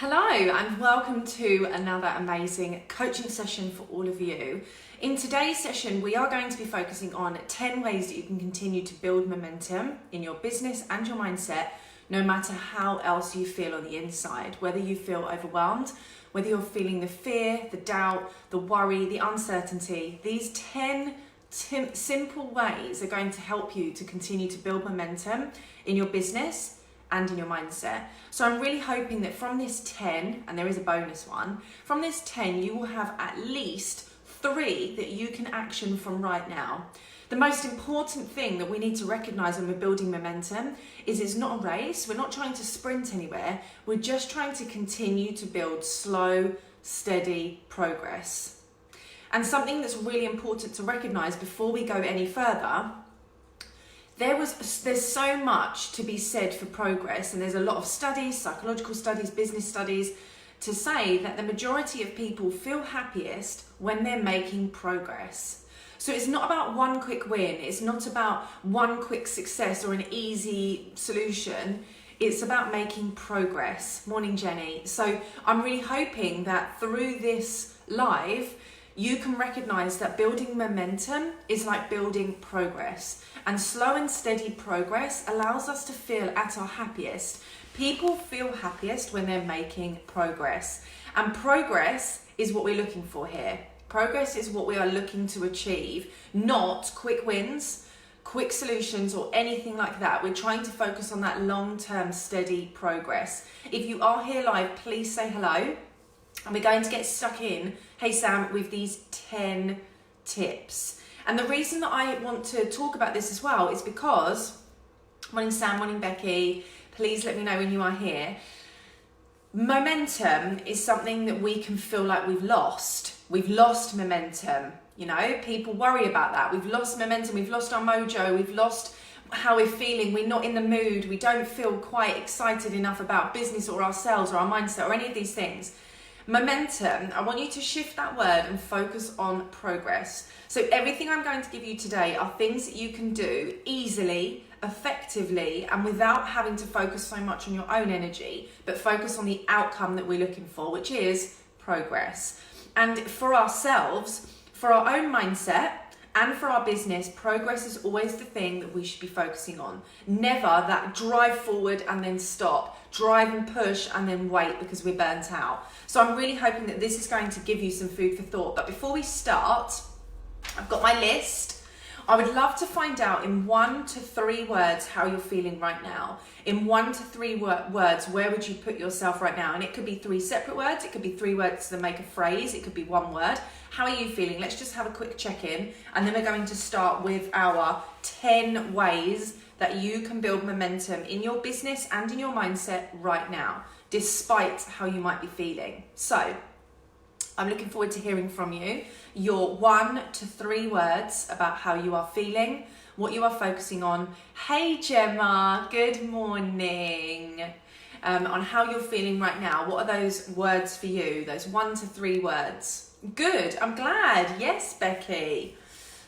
Hello and welcome to another amazing coaching session for all of you. In today's session, we are going to be focusing on 10 ways that you can continue to build momentum in your business and your mindset, no matter how else you feel on the inside, whether you feel overwhelmed, whether you're feeling the fear, the doubt, the worry, the uncertainty. These 10 simple ways are going to help you to continue to build momentum in your business and in your mindset. So I'm really hoping that from this 10, and there is a bonus one, from this 10 you will have at least 3 that you can action from right now. The most important thing that we need to recognize when we're building momentum is it's not a race. We're not trying to sprint anywhere. We're just trying to continue to build slow, steady progress. And something that's really important to recognize before we go any further, there's so much to be said for progress, and there's a lot of studies, psychological studies, business studies, to say that the majority of people feel happiest when they're making progress. So it's not about one quick win, it's not about one quick success or an easy solution, it's about making progress. Morning, Jenny. So I'm really hoping that through this live, you can recognize that building momentum is like building progress, and slow and steady progress allows us to feel at our happiest. People feel happiest when they're making progress, and progress is what we're looking for here. Progress is what we are looking to achieve, not quick wins, quick solutions, or anything like that. We're trying to focus on that long-term steady progress. If you are here live, please say hello. And we're going to get stuck in, hey Sam, with these 10 tips. And the reason that I want to talk about this as well is because, morning Sam, morning Becky, please let me know when you are here. Momentum is something that we can feel like we've lost. We've lost momentum. You know, people worry about that. We've lost momentum, we've lost our mojo, we've lost how we're feeling, we're not in the mood, we don't feel quite excited enough about business or ourselves or our mindset or any of these things. Momentum, I want you to shift that word and focus on progress. So everything I'm going to give you today are things that you can do easily, effectively, and without having to focus so much on your own energy, but focus on the outcome that we're looking for, which is progress. And for ourselves, for our own mindset, and for our business, progress is always the thing that we should be focusing on. Never that drive forward and then stop, drive and push and then wait because we're burnt out. So I'm really hoping that this is going to give you some food for thought. But before we start, I've got my list. I would love to find out in 1 to 3 words how you're feeling right now. In 1 to 3 words, where would you put yourself right now? And it could be 3 separate words. It could be 3 words that make a phrase. It could be 1 word. How are you feeling? Let's just have a quick check-in. And then we're going to start with our 10 ways that you can build momentum in your business and in your mindset right now, despite how you might be feeling. So I'm looking forward to hearing from you. Your 1 to 3 words about how you are feeling, what you are focusing on. Hey Gemma, good morning. On how you're feeling right now. What are those words for you? Those 1 to 3 words. Good, I'm glad. Yes, Becky.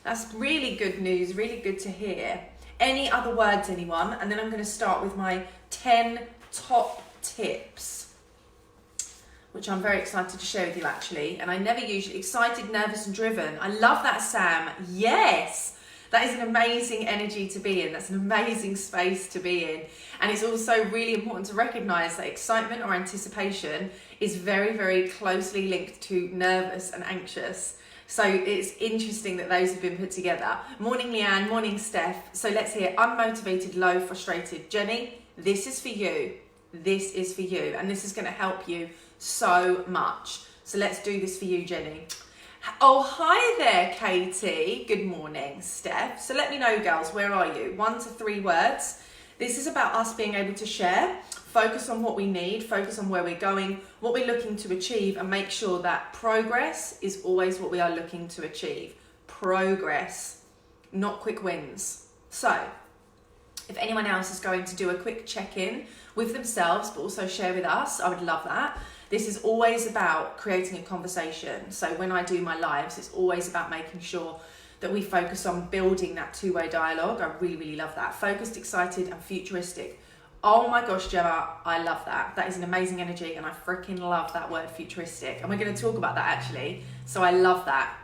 That's really good news, really good to hear. Any other words, anyone? And then I'm going to start with my 10 top tips, which I'm very excited to share with you actually. And I never usually, excited, nervous and driven. I love that, Sam. Yes, that is an amazing energy to be in. That's an amazing space to be in. And it's also really important to recognize that excitement or anticipation is very, very closely linked to nervous and anxious. So it's interesting that those have been put together. Morning, Leanne. Morning, Steph. So let's hear unmotivated, low, frustrated. Jenny, this is for you. This is for you. And this is going to help you so much. So let's do this for you, Jenny. Oh, hi there, Katie. Good morning, Steph. So let me know, girls, where are you? 1 to 3 words. This is about us being able to share, focus on what we need, focus on where we're going, what we're looking to achieve, and make sure that progress is always what we are looking to achieve. Progress, not quick wins. So if anyone else is going to do a quick check-in with themselves, but also share with us, I would love that. This is always about creating a conversation. So when I do my lives, it's always about making sure that we focus on building that two-way dialogue. I really, really love that. Focused, excited, and futuristic. Oh my gosh, Gemma, I love that. That is an amazing energy, and I freaking love that word futuristic. And we're going to talk about that actually. So I love that.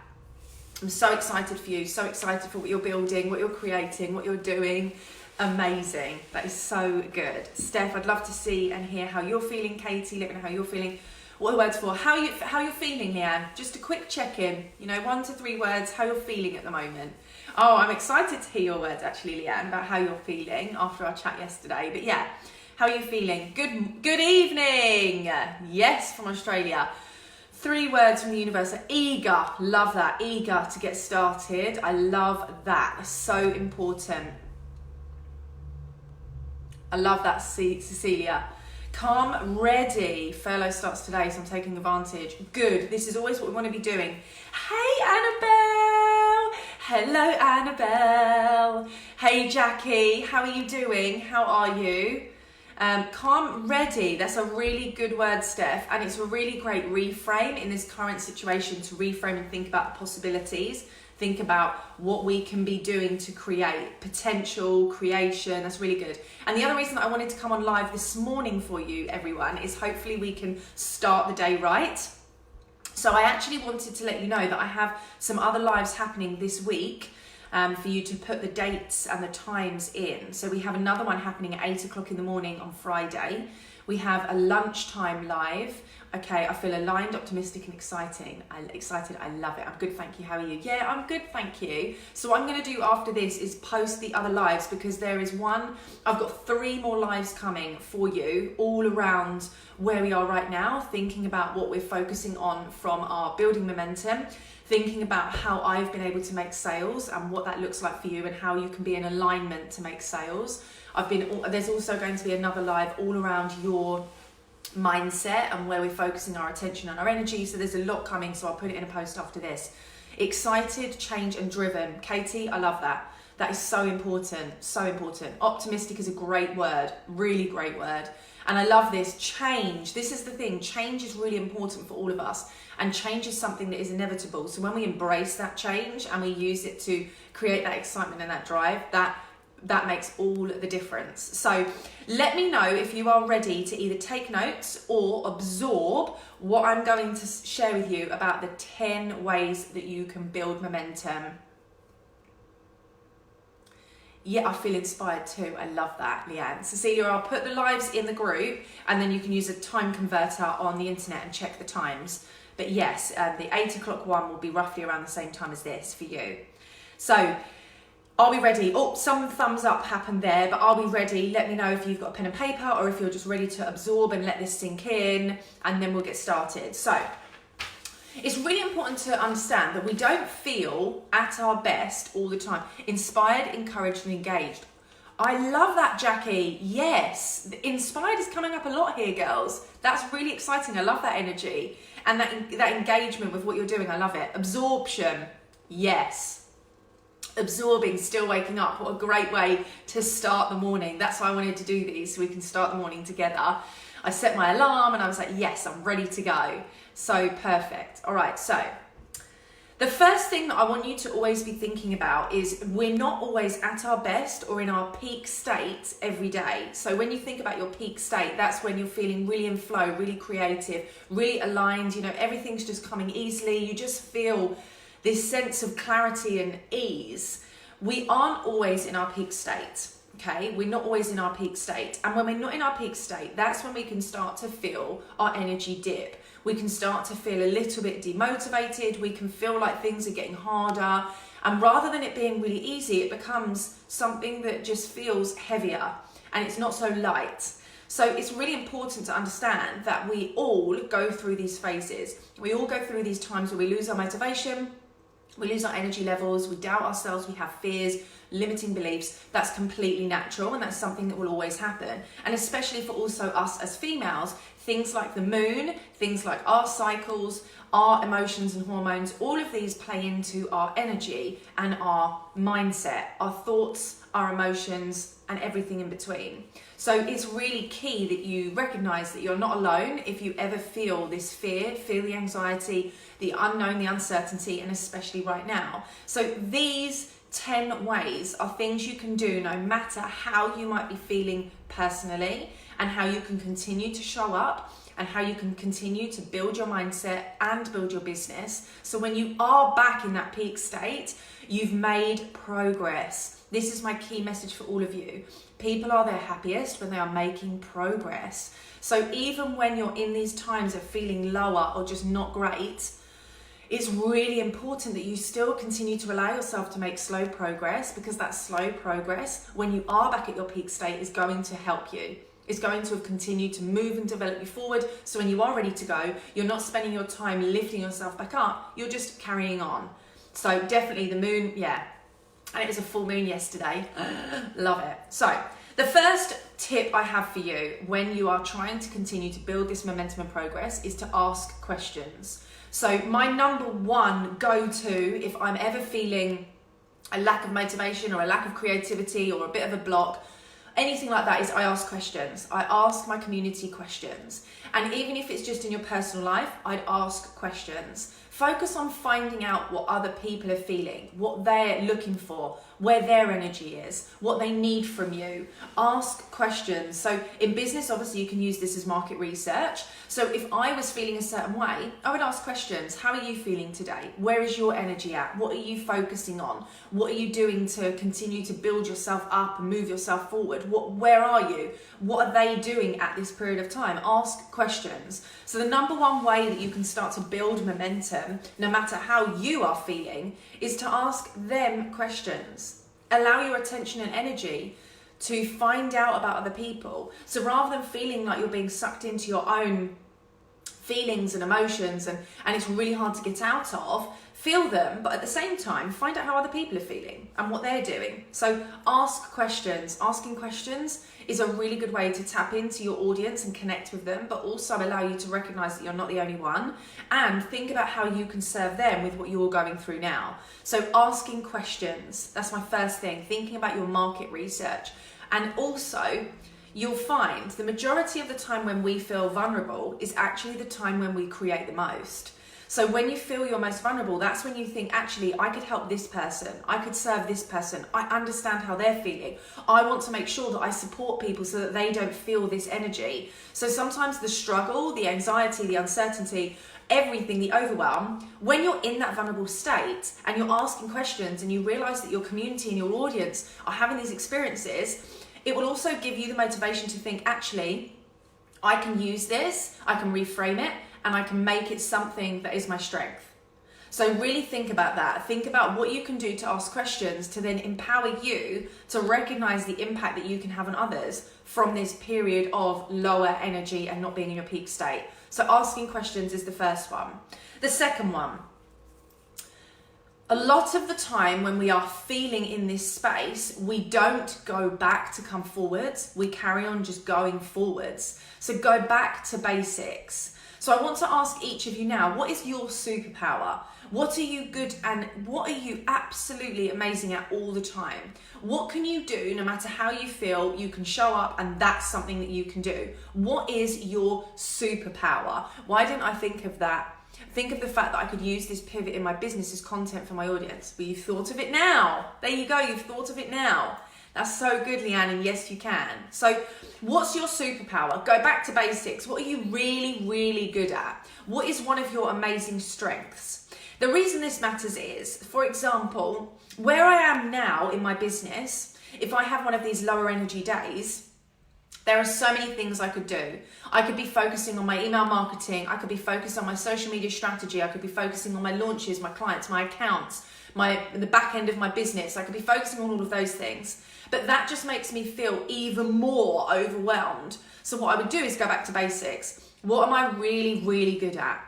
I'm so excited for you, so excited for what you're building, what you're creating, what you're doing. Amazing. That is so good. Steph, I'd love to see and hear how you're feeling. Katie, let me know how you're feeling. What are the words for? How you're feeling, Leanne? Just a quick check-in. 1 to 3 words, how you're feeling at the moment. Oh, I'm excited to hear your words actually, Leanne, about how you're feeling after our chat yesterday. But yeah, how are you feeling? Good evening. Yes, from Australia. 3 words from the universe. Eager. Love that. Eager to get started. I love that. So important. I love that, Cecilia. Calm, ready. Furlough starts today, so I'm taking advantage. Good. This is always what we want to be doing. Hey, Annabelle. Hello, Annabelle. Hey, Jackie. How are you doing? How are you? Calm, ready. That's a really good word, Steph. And it's a really great reframe in this current situation, to reframe and think about the possibilities. Think about what we can be doing to create potential creation. That's really good. And the other reason that I wanted to come on live this morning for you, everyone, is hopefully we can start the day right. So I actually wanted to let you know that I have some other lives happening this week for you to put the dates and the times in. So we have another one happening at 8 o'clock in the morning on Friday. We have a lunchtime live. Okay, I feel aligned, optimistic and excited. I love it. I'm good, thank you. How are you? Yeah, I'm good, thank you. So what I'm going to do after this is post the other lives, because there is I've got 3 more lives coming for you all around where we are right now, thinking about what we're focusing on from our building momentum, thinking about how I've been able to make sales and what that looks like for you, and how you can be in alignment to make sales. There's also going to be another live all around your mindset and where we're focusing our attention and our energy. So there's a lot coming, so I'll put it in a post after this. Excited, change and driven. Katie, I love that. That is so important, so important. Optimistic is a great word, really great word. And I love this. Change, this is the thing, change is really important for all of us, and change is something that is inevitable. So when we embrace that change and we use it to create that excitement and that drive, that makes all the difference. So let me know if you are ready to either take notes or absorb what I'm going to share with you about the 10 ways that you can build momentum. Yeah, I feel inspired too. I love that, Leanne. Cecilia, I'll put the lives in the group, and then you can use a time converter on the internet and check the times. But yes, the 8 o'clock one will be roughly around the same time as this for you. So, are we ready? Oh, some thumbs up happened there, but are we ready? Let me know if you've got a pen and paper, or if you're just ready to absorb and let this sink in, and then we'll get started. So, it's really important to understand that we don't feel at our best all the time. Inspired, encouraged, and engaged. I love that, Jackie. Yes, inspired is coming up a lot here, girls. That's really exciting. I love that energy and that engagement with what you're doing. I love it. Absorption. Yes. Absorbing, still waking up. What a great way to start the morning. That's why I wanted to do these, so we can start the morning together. I set my alarm and I was like, yes, I'm ready to go. So perfect. All right, so the first thing that I want you to always be thinking about is we're not always at our best or in our peak state every day. So when you think about your peak state, that's when you're feeling really in flow, really creative, really aligned, everything's just coming easily. You just feel this sense of clarity and ease. We aren't always in our peak state, okay? We're not always in our peak state. And when we're not in our peak state, that's when we can start to feel our energy dip. We can start to feel a little bit demotivated. We can feel like things are getting harder. And rather than it being really easy, it becomes something that just feels heavier and it's not so light. So it's really important to understand that we all go through these phases. We all go through these times where we lose our motivation, we lose our energy levels, we doubt ourselves, we have fears, limiting beliefs. That's completely natural, and that's something that will always happen. And especially for also us as females, things like the moon, things like our cycles, our emotions and hormones, all of these play into our energy and our mindset, our thoughts, our emotions, and everything in between. So it's really key that you recognize that you're not alone if you ever feel this fear, feel the anxiety, the unknown, the uncertainty, and especially right now. So these 10 ways are things you can do no matter how you might be feeling personally, and how you can continue to show up, and how you can continue to build your mindset and build your business. So when you are back in that peak state, you've made progress. This is my key message for all of you. People are their happiest when they are making progress. So even when you're in these times of feeling lower or just not great, it's really important that you still continue to allow yourself to make slow progress, because that slow progress, when you are back at your peak state, is going to help you. It's going to continue to move and develop you forward. So when you are ready to go, you're not spending your time lifting yourself back up, you're just carrying on. So definitely the moon, yeah. And it was a full moon yesterday. Love it. So the first tip I have for you when you are trying to continue to build this momentum and progress is to ask questions. So my number one go-to, if I'm ever feeling a lack of motivation or a lack of creativity or a bit of a block, anything like that, is I ask questions. I ask my community questions. And even if it's just in your personal life, I'd ask questions. Focus on finding out what other people are feeling, what they're looking for, where their energy is, what they need from you. Ask questions. So in business, obviously you can use this as market research. So if I was feeling a certain way, I would ask questions. How are you feeling today? Where is your energy at? What are you focusing on? What are you doing to continue to build yourself up and move yourself forward? Where are you? What are they doing at this period of time? Ask questions. So the number one way that you can start to build momentum, no matter how you are feeling, is to ask them questions. Allow your attention and energy to find out about other people. So rather than feeling like you're being sucked into your own feelings and emotions and it's really hard to get out of, feel them, but at the same time, find out how other people are feeling and what they're doing. So ask questions. Asking questions is a really good way to tap into your audience and connect with them, but also allow you to recognize that you're not the only one, and think about how you can serve them with what you're going through now. So asking questions, that's my first thing, thinking about your market research. And also, you'll find the majority of the time when we feel vulnerable is actually the time when we create the most. So when you feel you're most vulnerable, that's when you think, actually, I could help this person. I could serve this person. I understand how they're feeling. I want to make sure that I support people so that they don't feel this energy. So sometimes the struggle, the anxiety, the uncertainty, everything, the overwhelm, when you're in that vulnerable state and you're asking questions and you realize that your community and your audience are having these experiences, it will also give you the motivation to think, actually, I can use this, I can reframe it, and I can make it something that is my strength. So really think about that. Think about what you can do to ask questions to then empower you to recognize the impact that you can have on others from this period of lower energy and not being in your peak state. So asking questions is the first one. The second one, a lot of the time when we are feeling in this space, we don't go back to come forwards. We carry on just going forwards. So go back to basics. So I want to ask each of you now, what is your superpower? What are you good and what are you absolutely amazing at all the time? What can you do no matter how you feel? You can show up and that's something that you can do. What is your superpower? Why didn't I think of that? Think of the fact that I could use this pivot in my business as content for my audience. Well, you've thought of it now. There you go, you've thought of it now. That's so good, Leanne, and yes, you can. So what's your superpower? Go back to basics. What are you really, really good at? What is one of your amazing strengths? The reason this matters is, for example, where I am now in my business, if I have one of these lower energy days, there are so many things I could do. I could be focusing on my email marketing. I could be focused on my social media strategy. I could be focusing on my launches, my clients, my accounts, the back end of my business. I could be focusing on all of those things. But that just makes me feel even more overwhelmed. So what I would do is go back to basics. What am I really, really good at?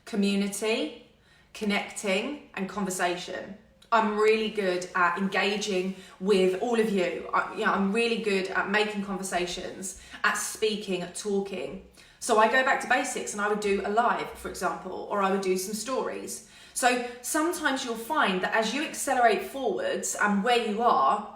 Community, connecting, and conversation. I'm really good at engaging with all of you. I'm really good at making conversations, at speaking, at talking. So I go back to basics and I would do a live, for example, or I would do some stories. So sometimes you'll find that as you accelerate forwards and where you are,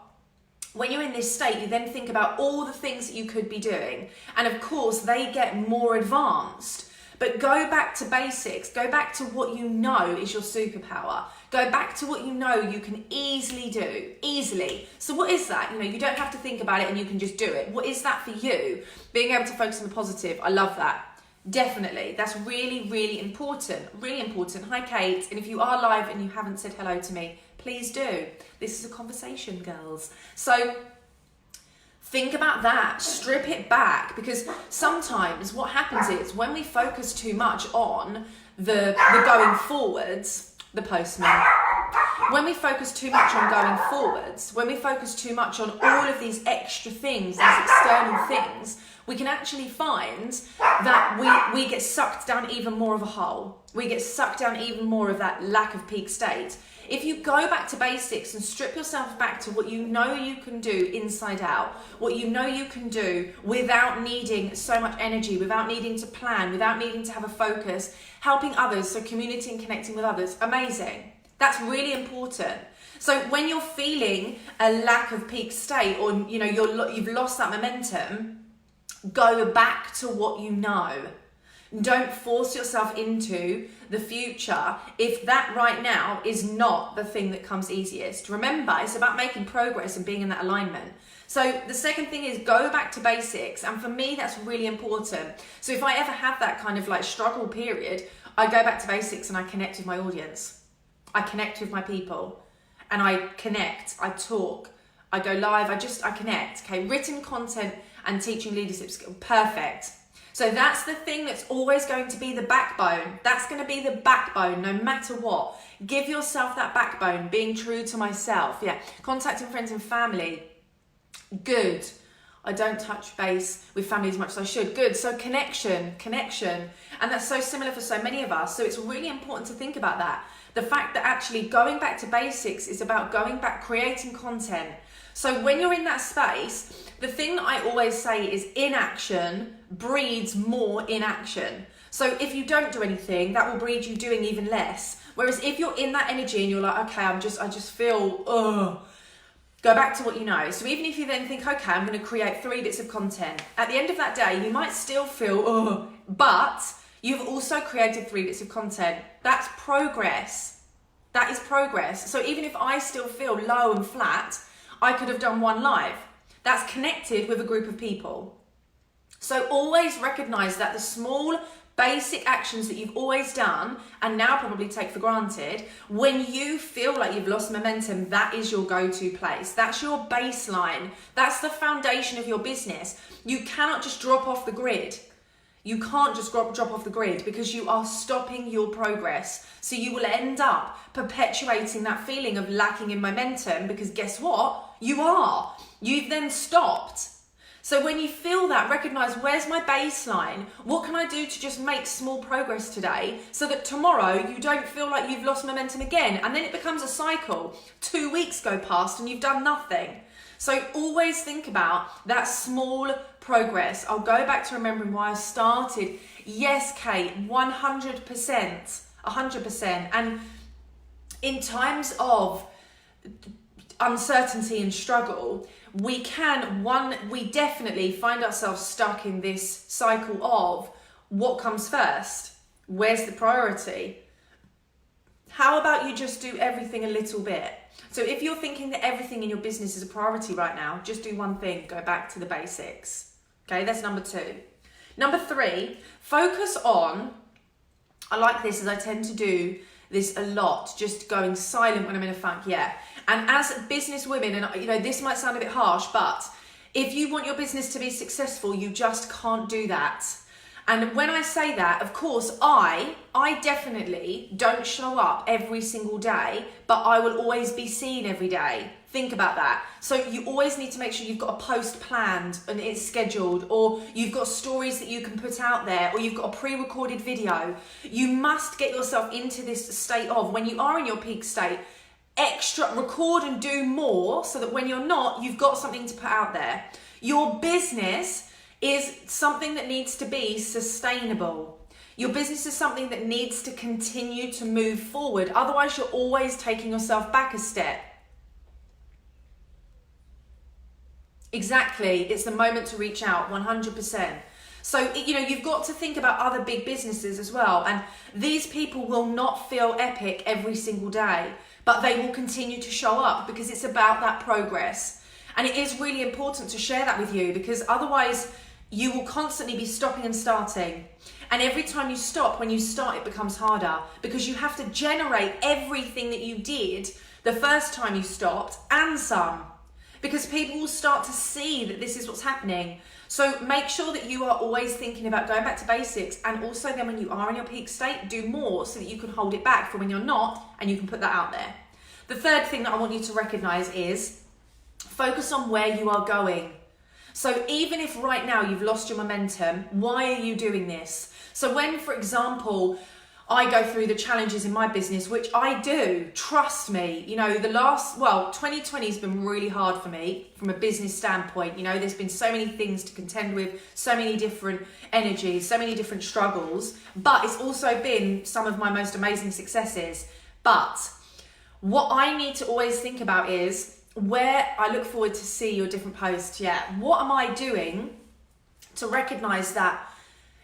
when you're in this state, you then think about all the things that you could be doing. And of course, they get more advanced. But go back to basics. Go back to what you know is your superpower. Go back to what you know you can easily do. Easily. So what is that? You know, you don't have to think about it and you can just do it. What is that for you? Being able to focus on the positive. I love that. Definitely. That's really, really important. Really important. Hi, Kate. And if you are live and you haven't said hello to me, please do. This is a conversation, girls. So think about that. Strip it back, because sometimes what happens is when we focus too much on the going forwards, the postman, when we focus too much on going forwards, when we focus too much on all of these extra things, these external things, we can actually find that we get sucked down even more of a hole. We get sucked down even more of that lack of peak state. If you go back to basics and strip yourself back to what you know you can do inside out, what you know you can do without needing so much energy, without needing to plan, without needing to have a focus, helping others, so community and connecting with others, amazing. That's really important. So when you're feeling a lack of peak state, or you know you've lost that momentum, go back to what you know. Don't force yourself into the future if that right now is not the thing that comes easiest. Remember, it's about making progress and being in that alignment. So the second thing is go back to basics. And for me, that's really important. So if I ever have that kind of like struggle period, I go back to basics and I connect with my audience. I connect with my people and I connect, I talk, I go live, I connect. Okay, written content and teaching leadership skills, perfect. So that's the thing that's always going to be the backbone. That's going to be the backbone no matter what. Give yourself that backbone, being true to myself. Yeah, contacting friends and family. Good. I don't touch base with family as much as I should. Good. So connection. And that's so similar for so many of us. So it's really important to think about that. The fact that actually going back to basics is about going back, creating content. So when you're in that space, the thing that I always say is inaction breeds more inaction. So if you don't do anything, that will breed you doing even less. Whereas if you're in that energy and you're like, okay, I just feel, go back to what you know. So even if you then think, okay, I'm going to create 3 bits of content. At the end of that day, you might still feel, but you've also created 3 bits of content. That's progress. That is progress. So even if I still feel low and flat, I could have done 1 live. That's connected with a group of people. So always recognize that the small basic actions that you've always done and now probably take for granted, when you feel like you've lost momentum, that is your go-to place. That's your baseline. That's the foundation of your business. You cannot just drop off the grid. You can't just drop off the grid, because you are stopping your progress. So you will end up perpetuating that feeling of lacking in momentum, because guess what? You are. You've then stopped. So when you feel that, recognize, where's my baseline? What can I do to just make small progress today so that tomorrow you don't feel like you've lost momentum again? And then it becomes a cycle. 2 weeks go past and you've done nothing. So always think about that small progress. I'll go back to remembering why I started. Yes, Kate, 100%, 100%. And in times of uncertainty and struggle, we definitely find ourselves stuck in this cycle of what comes first? Where's the priority? How about you just do everything a little bit? So if you're thinking that everything in your business is a priority right now, just do one thing, go back to the basics. Okay, that's number 2. Number 3, focus on, I like this as I tend to do this a lot, just going silent when I'm in a funk, yeah. And as business women, and you know, this might sound a bit harsh, but if you want your business to be successful, you just can't do that. And when I say that, of course, I definitely don't show up every single day, but I will always be seen every day. Think about that. So you always need to make sure you've got a post planned and it's scheduled, or you've got stories that you can put out there, or you've got a pre-recorded video. You must get yourself into this state of, when you are in your peak state, extra record and do more, so that when you're not, you've got something to put out there. Your business is something that needs to be sustainable. Your business is something that needs to continue to move forward. Otherwise, you're always taking yourself back a step. Exactly. It's the moment to reach out, 100%. So, you've got to think about other big businesses as well. And these people will not feel epic every single day, but they will continue to show up because it's about that progress. And it is really important to share that with you, because otherwise you will constantly be stopping and starting. And every time you stop, when you start, it becomes harder because you have to generate everything that you did the first time you stopped and some, because people will start to see that this is what's happening. So make sure that you are always thinking about going back to basics, and also then when you are in your peak state, do more so that you can hold it back for when you're not, and you can put that out there. The third thing that I want you to recognize is focus on where you are going. So even if right now you've lost your momentum, why are you doing this? So when, for example, I go through the challenges in my business, which I do, trust me, 2020 has been really hard for me from a business standpoint. There's been so many things to contend with, so many different energies, so many different struggles, but it's also been some of my most amazing successes. But what I need to always think about is where I look forward to see your different posts. Yeah. What am I doing to recognize that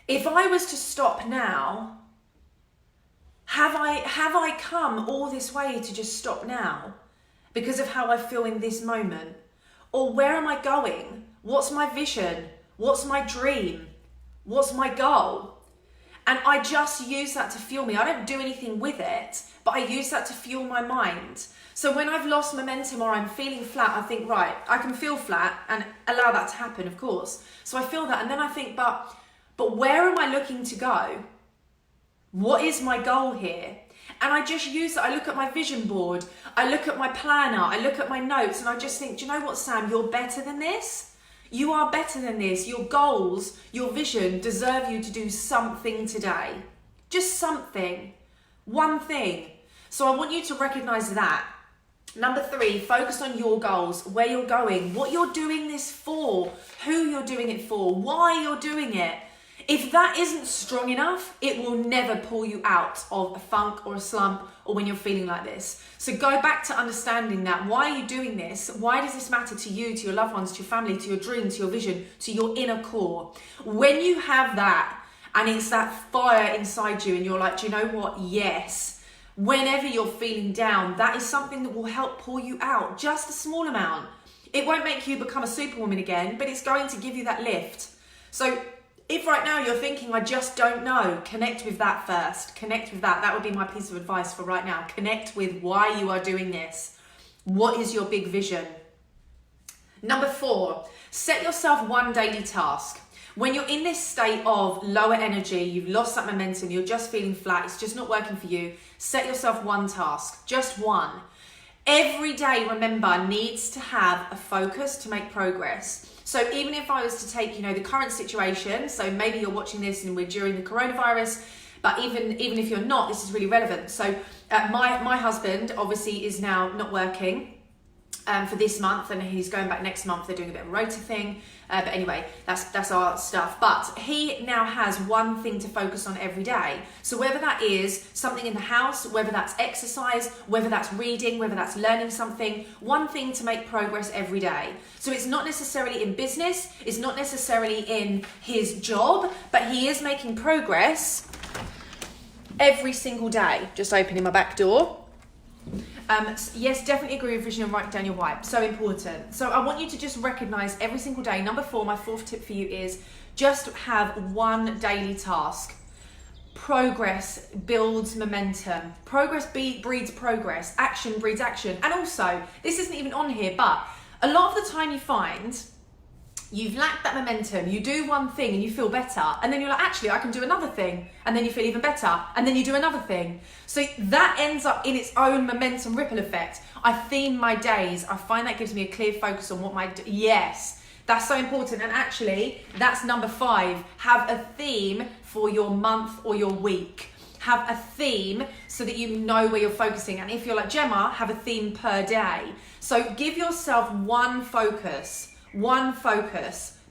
if I was to stop now, have I come all this way to just stop now because of how I feel in this moment? Or where am I going? What's my vision? What's my dream? What's my goal? And I just use that to fuel me. I don't do anything with it, but I use that to fuel my mind. So when I've lost momentum or I'm feeling flat, I think, right, I can feel flat and allow that to happen, of course. So I feel that, and then I think, but where am I looking to go? What is my goal here? And I just use that. I look at my vision board, I look at my planner, I look at my notes, and I just think, do you know what, Sam, you're better than this. You are better than this. Your goals, your vision deserve you to do something today. Just something. One thing. So I want you to recognize that. Number 3, focus on your goals, where you're going, what you're doing this for, who you're doing it for, why you're doing it. If that isn't strong enough, it will never pull you out of a funk or a slump or when you're feeling like this. So go back to understanding that. Why are you doing this? Why does this matter to you, to your loved ones, to your family, to your dream, to your vision, to your inner core? When you have that and it's that fire inside you and you're like, do you know what? Yes. Whenever you're feeling down, that is something that will help pull you out. Just a small amount. It won't make you become a superwoman again, but it's going to give you that lift. So if right now you're thinking, I just don't know, connect with that first. Connect with that. That would be my piece of advice for right now. Connect with why you are doing this. What is your big vision? Number 4, set yourself one daily task. When you're in this state of lower energy, you've lost that momentum, you're just feeling flat, it's just not working for you, set yourself one task, just one. Every day, remember, needs to have a focus to make progress. So even if I was to take, the current situation, so maybe you're watching this and we're during the coronavirus, but even if you're not, this is really relevant. So my husband obviously is now not working for this month, and he's going back next month. They're doing a bit of a rota thing. But anyway, that's our stuff. But he now has one thing to focus on every day. So whether that is something in the house, whether that's exercise, whether that's reading, whether that's learning something, one thing to make progress every day. So it's not necessarily in business, it's not necessarily in his job, but he is making progress every single day. Just opening my back door. Yes, definitely agree with vision and write down your why. So important. So I want you to just recognize every single day. Number 4, my 4th tip for you is just have one daily task. Progress builds momentum. Progress breeds progress. Action breeds action. And also, this isn't even on here, but a lot of the time you find you've lacked that momentum, you do one thing and you feel better, and then you're like, actually, I can do another thing, and then you feel even better, and then you do another thing. So that ends up in its own momentum ripple effect. I theme my days. I find that gives me a clear focus on what yes, that's so important. And actually, that's number 5. Have a theme for your month or your week. Have a theme so that you know where you're focusing. And if you're like Gemma, have a theme per day. So give yourself one focus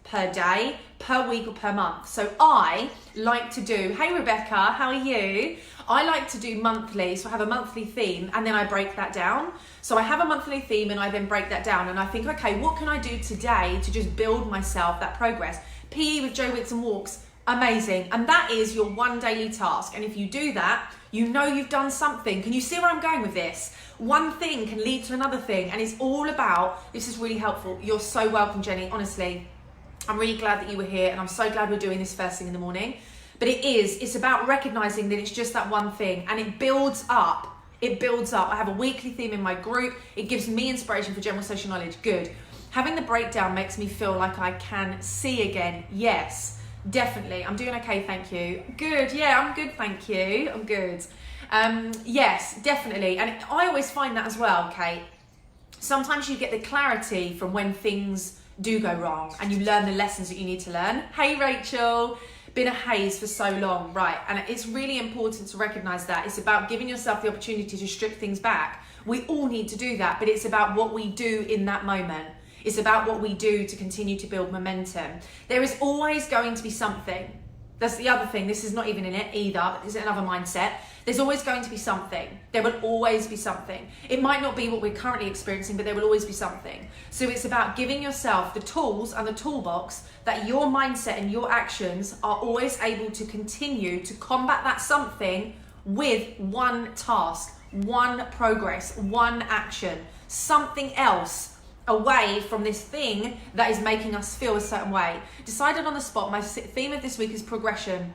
per day, per week or per month. So I like to do, hey Rebecca, how are you? I like to do monthly, so I have a monthly theme and then I break that down. So I have a monthly theme and I then break that down and I think, okay, what can I do today to just build myself that progress? PE with Joe Wicks and Walks, amazing. And that is your one daily task. And if you do that, you know you've done something. Can you see where I'm going with this? One thing can lead to another thing, and it's all about, this is really helpful. You're so welcome, Jenny, honestly. I'm really glad that you were here and I'm so glad we're doing this first thing in the morning. But it's about recognizing that it's just that one thing and it builds up. It builds up. I have a weekly theme in my group. It gives me inspiration for general social knowledge. Good. Having the breakdown makes me feel like I can see again. Yes, definitely. I'm doing okay, thank you. Good. Yeah, I'm good, thank you. I'm good. Yes, definitely. And I always find that as well, Kate. Sometimes you get the clarity from when things do go wrong and you learn the lessons that you need to learn. Hey, Rachel. Been a haze for so long, right? And it's really important to recognize that. It's about giving yourself the opportunity to strip things back. We all need to do that, but it's about what we do in that moment. It's about what we do to continue to build momentum. There is always going to be something. That's the other thing. This is not even in it either. It's another mindset. There's always going to be something. There will always be something. It might not be what we're currently experiencing, but there will always be something. So it's about giving yourself the tools and the toolbox that your mindset and your actions are always able to continue to combat that something with one task, one progress, one action, something else away from this thing that is making us feel a certain way. Decided on the spot, my theme of this week is progression.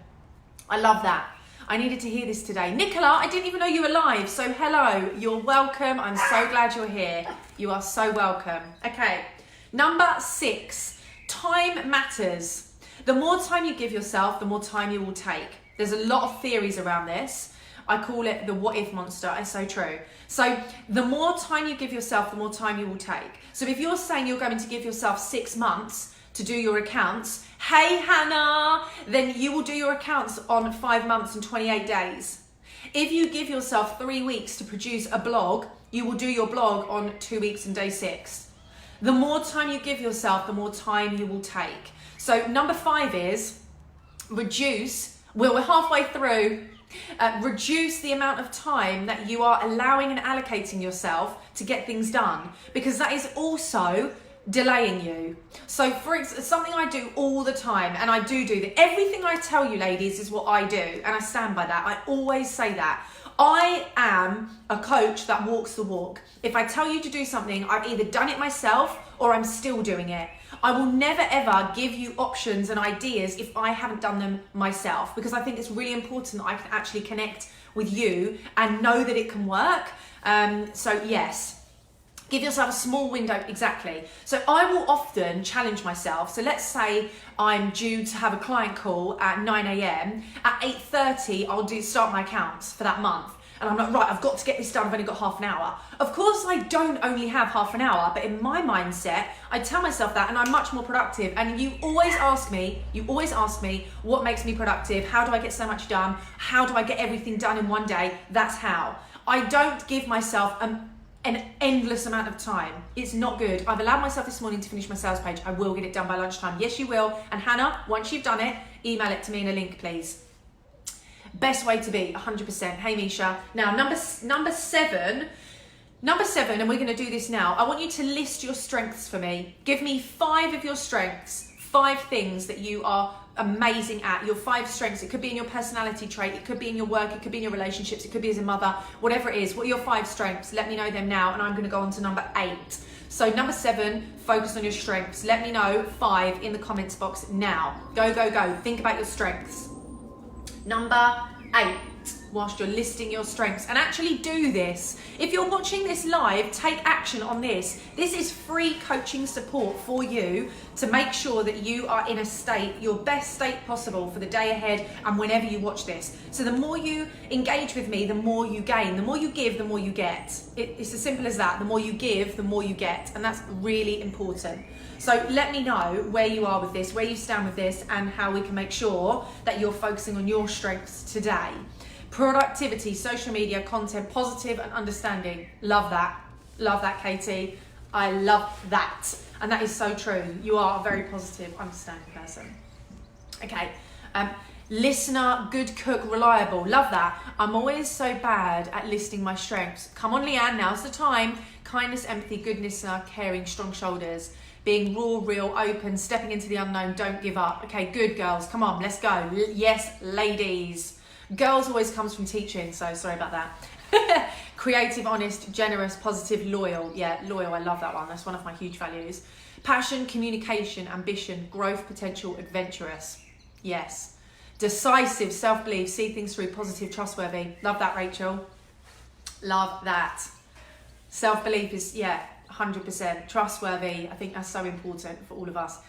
I love that. I needed to hear this today. Nicola, I didn't even know you were live, so hello, you're welcome. I'm so glad you're here. You are so welcome. Okay, number 6, time matters. The more time you give yourself, the more time you will take. There's a lot of theories around this. I call it the what if monster. It's so true. So the more time you give yourself, the more time you will take. So if you're saying you're going to give yourself 6 months to do your accounts, hey Hannah, then you will do your accounts on 5 months and 28 days. If you give yourself 3 weeks to produce a blog, you will do your blog on 2 weeks and day 6. The more time you give yourself, the more time you will take. So number 5 is reduce, well, we're halfway through, reduce the amount of time that you are allowing and allocating yourself to get things done, because that is also delaying you. So for something I do all the time, and I do that. Everything I tell you, ladies, is what I do, and I stand by that. I always say that. I am a coach that walks the walk. If I tell you to do something, I've either done it myself or I'm still doing it. I will never ever give you options and ideas if I haven't done them myself, because I think it's really important that I can actually connect with you and know that it can work. So yes. Give yourself a small window, exactly. So I will often challenge myself. So let's say I'm due to have a client call at 9 a.m. At 8:30, I'll start my accounts for that month. And I'm like, right, I've got to get this done. I've only got half an hour. Of course, I don't only have half an hour, but in my mindset, I tell myself that and I'm much more productive. And you always ask me, what makes me productive? How do I get so much done? How do I get everything done in one day? That's how. I don't give myself an endless amount of time. It's not good. I've allowed myself this morning to finish my sales page. I will get it done by lunchtime. Yes, you will. And Hannah, once you've done it, email it to me in a link, please. Best way to be, 100%. Hey, Misha. Now, number seven, and we're going to do this now. I want you to list your strengths for me. Give me 5 of your strengths, 5 things that you are amazing at, your 5 strengths. It could be in your personality trait, it could be in your work, it could be in your relationships, it could be as a mother, whatever it is. What are your 5 strengths? Let me know them now, and I'm going to go on to number 8. So number 7, focus on your strengths. Let me know 5 in the comments box now. Go, go, go. Think about your strengths. Number 8, whilst you're listing your strengths, and actually do this. If you're watching this live, take action on this. This is free coaching support for you to make sure that you are in a state, your best state possible for the day ahead and whenever you watch this. So the more you engage with me, the more you gain. The more you give, the more you get. It's as simple as that. The more you give, the more you get. And that's really important. So let me know where you are with this, where you stand with this, and how we can make sure that you're focusing on your strengths today. Productivity, social media, content, positive and understanding. Love that. Love that, Katie. I love that. And that is so true. You are a very positive, understanding person. Okay. Listener, good cook, reliable. Love that. I'm always so bad at listing my strengths. Come on, Leanne, now's the time. Kindness, empathy, good listener, caring, strong shoulders, being raw, real, open, stepping into the unknown, don't give up. Okay, good girls. Come on, let's go. Yes, ladies. Girls always comes from teaching, so sorry about that. Creative, honest, generous, positive, loyal. Yeah, loyal, I love that one. That's one of my huge values. Passion, communication, ambition, growth, potential, adventurous. Yes. Decisive, self-belief, see things through, positive, trustworthy. Love that, Rachel. Love that. Self-belief is, 100%. Trustworthy, I think that's so important for all of us.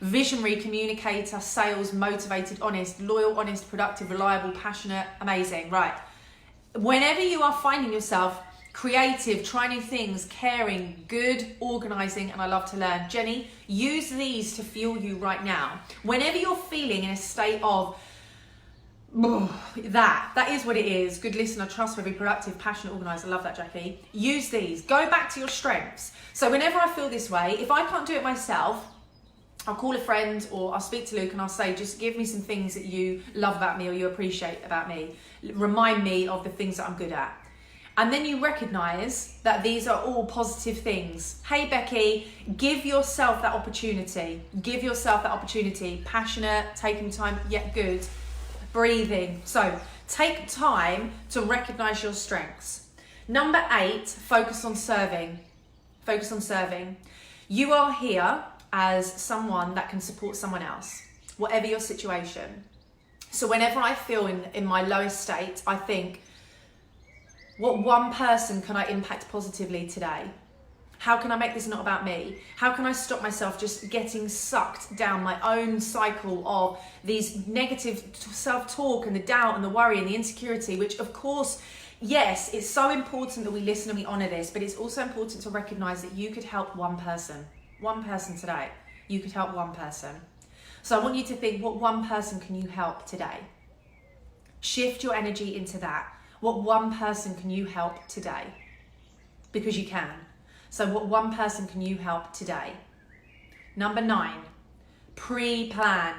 Visionary, communicator, sales, motivated, honest, loyal, honest, productive, reliable, passionate, amazing. Right. Whenever you are finding yourself creative, try new things, caring, good, organising, and I love to learn. Jenny, use these to fuel you right now. Whenever you're feeling in a state of that is what it is. Good listener, trustworthy, productive, passionate, organised. I love that, Jackie. Use these. Go back to your strengths. So whenever I feel this way, if I can't do it myself, I'll call a friend or I'll speak to Luke and I'll say, just give me some things that you love about me or you appreciate about me. Remind me of the things that I'm good at. And then you recognise that these are all positive things. Hey, Becky, give yourself that opportunity. Give yourself that opportunity. Passionate, taking time, yet good. Breathing. So take time to recognise your strengths. Number 8, focus on serving. Focus on serving. You are here as someone that can support someone else, whatever your situation. So whenever I feel in my lowest state, I think, what one person can I impact positively today? How can I make this not about me? How can I stop myself just getting sucked down my own cycle of these negative self-talk and the doubt and the worry and the insecurity, which of course, yes, it's so important that we listen and we honour this, but it's also important to recognise that you could help one person today. You could help one person. So I want you to think, what one person can you help today? Shift your energy into that. What one person can you help today? Because you can. So what one person can you help today? Number 9, pre-plan.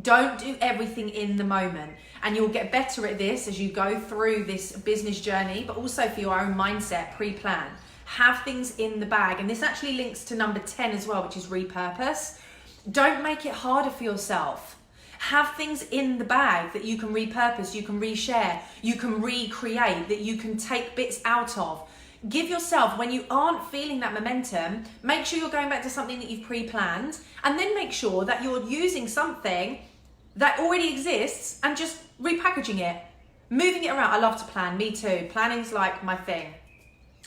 Don't do everything in the moment. And you'll get better at this as you go through this business journey, but also for your own mindset, pre-plan. Have things in the bag. And this actually links to number 10 as well, which is repurpose. Don't make it harder for yourself. Have things in the bag that you can repurpose, you can reshare, you can recreate, that you can take bits out of. Give yourself, when you aren't feeling that momentum, make sure you're going back to something that you've pre-planned, and then make sure that you're using something that already exists and just repackaging it, moving it around. I love to plan, me too. Planning's like my thing.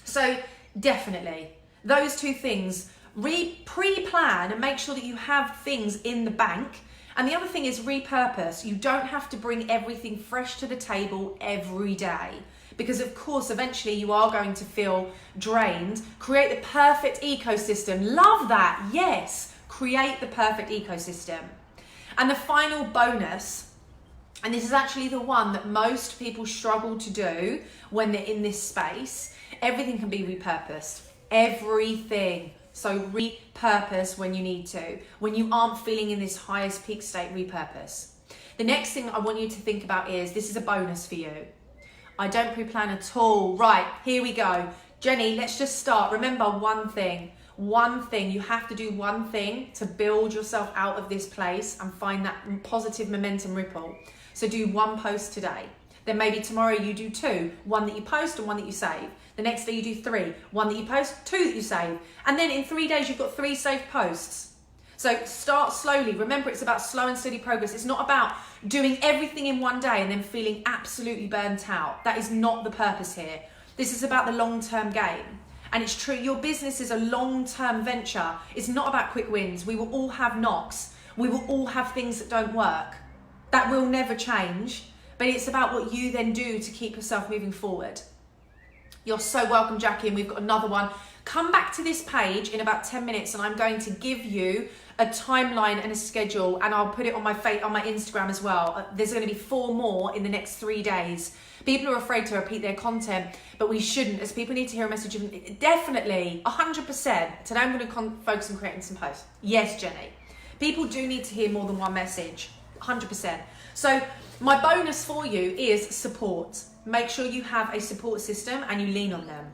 So definitely, those two things, pre-plan and make sure that you have things in the bank. And the other thing is repurpose. You don't have to bring everything fresh to the table every day, because of course eventually you are going to feel drained. Create the perfect ecosystem. Love that. Yes, create the perfect ecosystem. And the final bonus, and this is actually the one that most people struggle to do when they're in this space, everything can be repurposed. Everything. So repurpose when you need to. When you aren't feeling in this highest peak state, repurpose. The next thing I want you to think about is, this is a bonus for you. I don't pre-plan at all. Right, here we go. Jenny, let's just start. Remember one thing. One thing. You have to do one thing to build yourself out of this place and find that positive momentum ripple. So do one post today. Then maybe tomorrow you do 2. One that you post and one that you save. The next day you do 3. One that you post, 2 that you save. And then in 3 days you've got 3 saved posts. So start slowly. Remember, it's about slow and steady progress. It's not about doing everything in one day and then feeling absolutely burnt out. That is not the purpose here. This is about the long-term game. And it's true, your business is a long-term venture. It's not about quick wins. We will all have knocks. We will all have things that don't work. That will never change. But it's about what you then do to keep yourself moving forward. You're so welcome, Jackie, and we've got another one. Come back to this page in about 10 minutes and I'm going to give you a timeline and a schedule, and I'll put it on my Instagram as well. There's going to be 4 more in the next 3 days. People are afraid to repeat their content, but we shouldn't, as people need to hear a message. Definitely, 100%. Today I'm going to focus on creating some posts. Yes, Jenny. People do need to hear more than one message. 100%. So my bonus for you is support. Make sure you have a support system and you lean on them.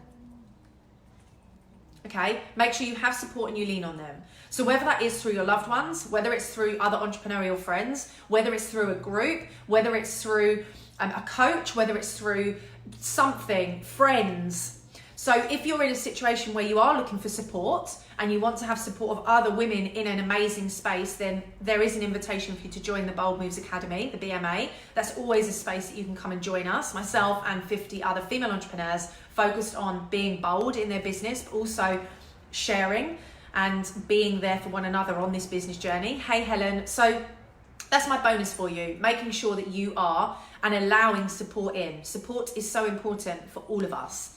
Okay, make sure you have support and you lean on them. So whether that is through your loved ones, whether it's through other entrepreneurial friends, whether it's through a group, whether it's through a coach, whether it's through something, friends. So if you're in a situation where you are looking for support and you want to have support of other women in an amazing space, then there is an invitation for you to join the Bold Moves Academy, the BMA. That's always a space that you can come and join us, myself and 50 other female entrepreneurs focused on being bold in their business, but also sharing and being there for one another on this business journey. Hey Helen, so that's my bonus for you, making sure that you are and allowing support in. Support is so important for all of us.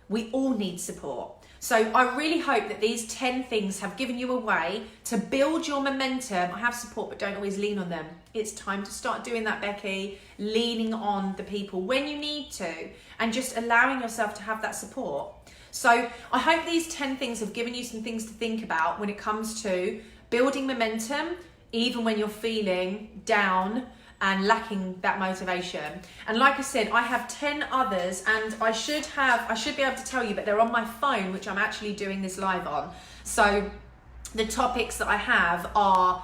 We all need support. So I really hope that these 10 things have given you a way to build your momentum. I have support, but don't always lean on them. It's time to start doing that, Becky, leaning on the people when you need to and just allowing yourself to have that support. So I hope these 10 things have given you some things to think about when it comes to building momentum, even when you're feeling down and lacking that motivation. And like I said, I have 10 others, and I should be able to tell you, but they're on my phone, which I'm actually doing this live on. So the topics that I have are,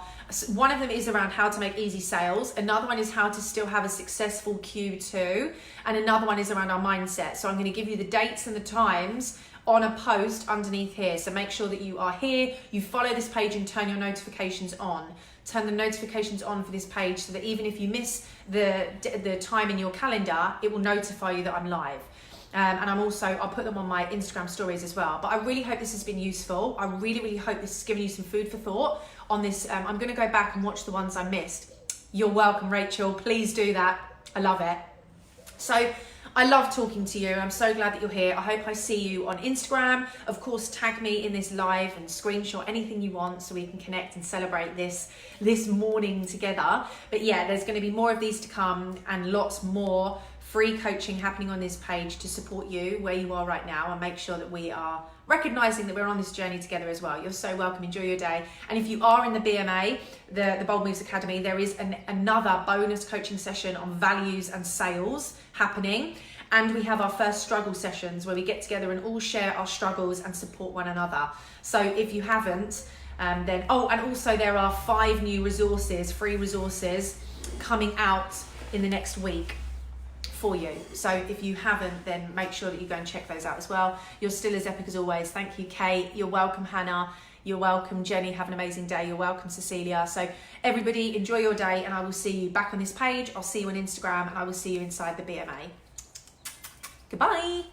one of them is around how to make easy sales, another one is how to still have a successful Q2, and another one is around our mindset. So I'm going to give you the dates and the times on a post underneath here. So make sure that you are here, you follow this page and turn your notifications on. Turn the notifications on for this page so that even if you miss the time in your calendar, it will notify you that I'm live. And I'll put them on my Instagram stories as well. But I really hope this has been useful. I really, really hope this has given you some food for thought on this. I'm going to go back and watch the ones I missed. You're welcome, Rachel. Please do that. I love it. So I love talking to you. I'm so glad that you're here. I hope I see you on Instagram. Of course, tag me in this live and screenshot anything you want so we can connect and celebrate this morning together. But yeah, there's going to be more of these to come and lots more free coaching happening on this page to support you where you are right now and make sure that we are recognizing that we're on this journey together as well. You're so welcome. Enjoy your day. And if you are in the BMA, the Bold Moves Academy, there is another bonus coaching session on values and sales happening. And we have our first struggle sessions where we get together and all share our struggles and support one another. So if you haven't, then, and also there are 5 new resources, free resources coming out in the next week for you. So if you haven't, then make sure that you go and check those out as well. You're still as epic as always. Thank you, Kate. You're welcome, Hannah. You're welcome, Jenny. Have an amazing day. You're welcome, Cecilia. So everybody enjoy your day, and I will see you back on this page. I'll see you on Instagram, and I will see you inside the BMA. Goodbye.